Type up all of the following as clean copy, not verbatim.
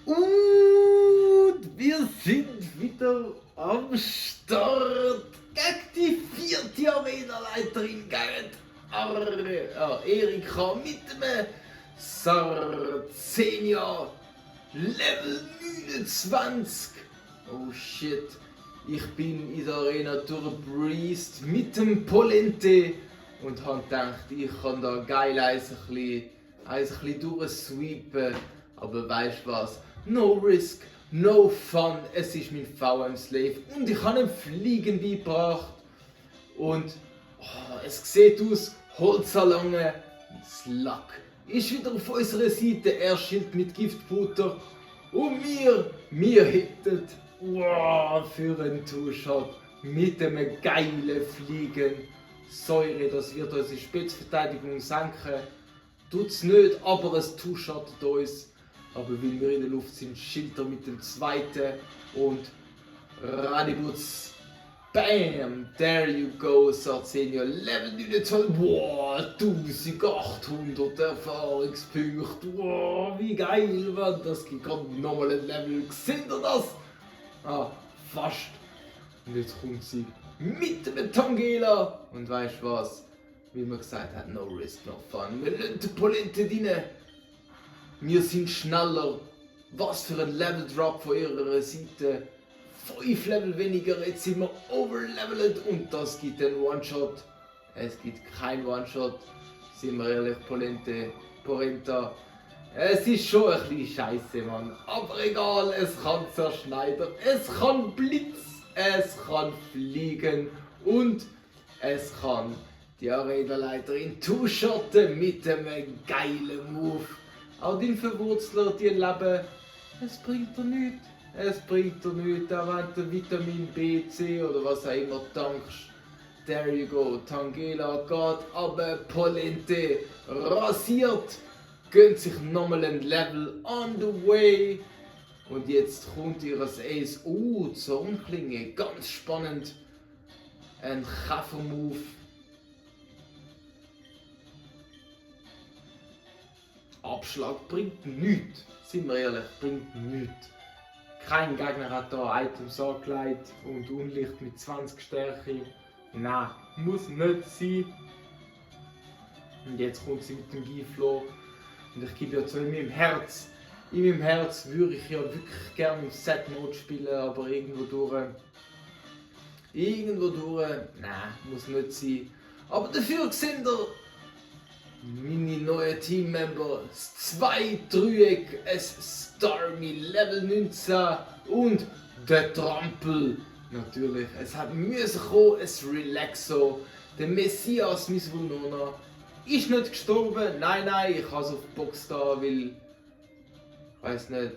Und wir sind wieder am Start gegen die 4. Arenaleiterin, gegen Erika mit dem Sarcenia Level 29. Oh shit, ich bin in der Arena durchgebreezed mit dem Polente und habe gedacht, ich kann da geil ein bisschen durchsweepen. Aber weißt du was? No risk, no fun. Es ist mein VM-Slave und ich habe ihm Fliegen beigebracht. Und es sieht aus, Holzerlange, Slug ist wieder auf unserer Seite. Er schilt mit Giftbutter und wir hitten für einen Two-Shot mit einem geilen Fliegen. Säure, das wird unsere Spitzverteidigung senken. Tut's nicht, aber es Two-Shot uns. Aber weil wir in der Luft sind, schilt er mit dem zweiten und Radibutz. Bam! There you go, Sarcenia. Level 29. Boah, 1800 Erfahrungspunkte. Wow, wie geil, Mann. Das gibt gerade nochmal ein Level. Seht ihr das? Fast. Und jetzt kommt sie mit dem Tangela. Und weißt du was? Wie man gesagt hat, no risk, no fun. Wir lassen die Polente rein. Wir sind schneller. Was für ein Level Drop von ihrer Seite. 5 Level weniger, jetzt sind wir overlevelt und das gibt einen One-Shot. Es gibt keinen One-Shot. Sind wir ehrlich, Polenta. Es ist schon ein bisschen scheiße, Mann. Aber egal, es kann zerschneidern, es kann Blitz, es kann fliegen und es kann die Arenaleiterin two-shotten mit einem geilen Move. Auch den Verwurzler, die leben, es bringt dir nichts. Es bringt dir nichts, auch wenn du Vitamin B, C oder was auch immer tankst. There you go, Tangela geht aber Polente rasiert, gönnt sich nochmal ein Level on the way. Und jetzt kommt ihr Ace. Zornklinge, ganz spannend. Ein Käfer-Move. Abschlag bringt nichts, sind wir ehrlich, bringt nichts. Kein Gegner hat da Items angelegt und Unlicht mit 20 Stärke. Nein, muss nicht sein. Und jetzt kommt sie mit dem Giflo. Und ich gebe ja zu in meinem Herz. In meinem Herz würde ich ja wirklich gerne im Set-Mode spielen, aber irgendwo durch, nein, muss nicht sein. Aber dafür sehen wir meine neuen Teammember, das 2-Dreieck, es Starmie Level 19 und der Trampel. Natürlich, es hat müssen kommen, es Relaxo. Der Messias, Miss Wunona, ist nicht gestorben. Nein, ich habe es auf die Box da, weil, ich weiß nicht,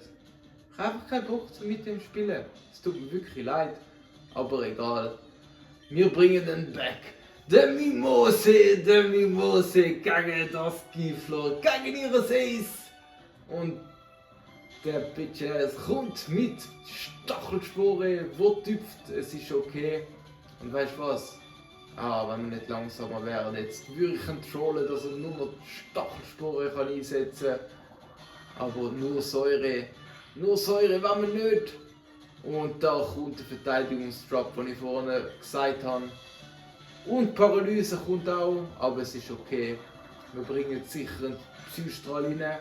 ich habe einfach keinen Bock mit dem spielen. Es tut mir wirklich leid, aber egal. Wir bringen den back. Der Mimose gegen das Giflo, gegen ihre Ace. Und der Bitches kommt mit Stachelsporen, wo tüpft, es ist okay. Und weißt du was? Wenn wir nicht langsamer wären, jetzt würde ich ihn trollen, dass er nur noch Stachelsporen kann einsetzen kann. Aber nur Säure wollen wir nicht. Und da kommt der Verteidigungsdrop, den ich vorne gesagt habe. Und Paralyse kommt auch, aber es ist okay. Wir bringen sicher einen Psystrahl rein.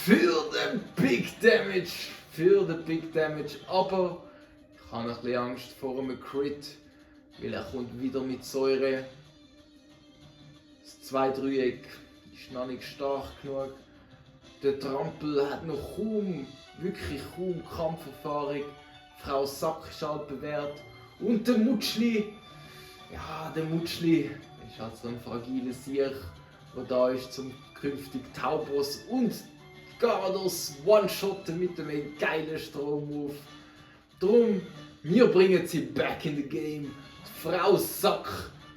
Für den Big Damage, aber ich habe ein bisschen Angst vor einem Crit, weil er kommt wieder mit Säure. Das 2-Dreieck ist noch nicht stark genug. Der Trampel hat noch wirklich kaum Kampferfahrung. Frau Sack ist halt bewährt. Und der Mutschli ist halt so ein fragiles Sieg, der da ist zum künftig Taubos und Gardos One-Shotten mit einem geilen Strommove. Drum, wir bringen sie back in the game. Frau Sack,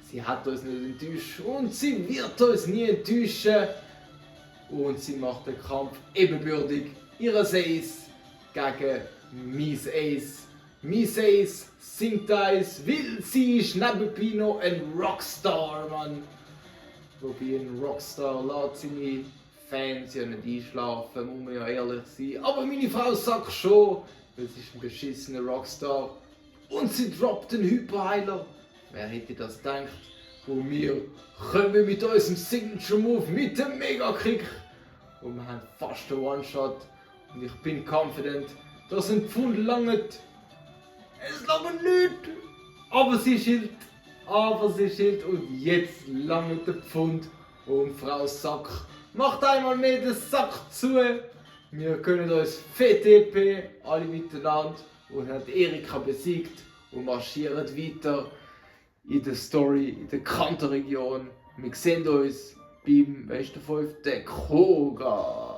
sie hat uns nicht enttäuscht und sie wird uns nie enttäuschen. Und sie macht den Kampf ebenbürtig. Ihre Ace gegen Mies Ace. Mies Ace singt Eis, weil sie ist neben Pino ein Rockstar, Mann. Wobei ein Rockstar lässt seine Fans ja nicht einschlafen, muss man ja ehrlich sein. Aber meine Frau sagt schon, weil sie ist ein beschissener Rockstar. Und sie droppt einen Hyperheiler. Wer hätte das gedacht? Und wir kommen mit unserem Signature Move mit dem Mega-Kick. Und wir haben fast einen One-Shot. Und ich bin confident, dass ein Pfund langt. Es langt nicht. Aber sie schilt. Und jetzt langt der Pfund. Und Frau Sack macht einmal mehr den Sack zu. Wir können uns fett EP, alle miteinander. Und haben Erika besiegt. Und marschieren weiter in der Story, in der Kanterregion. Wir sehen uns beim, weißt du, 5. Koga.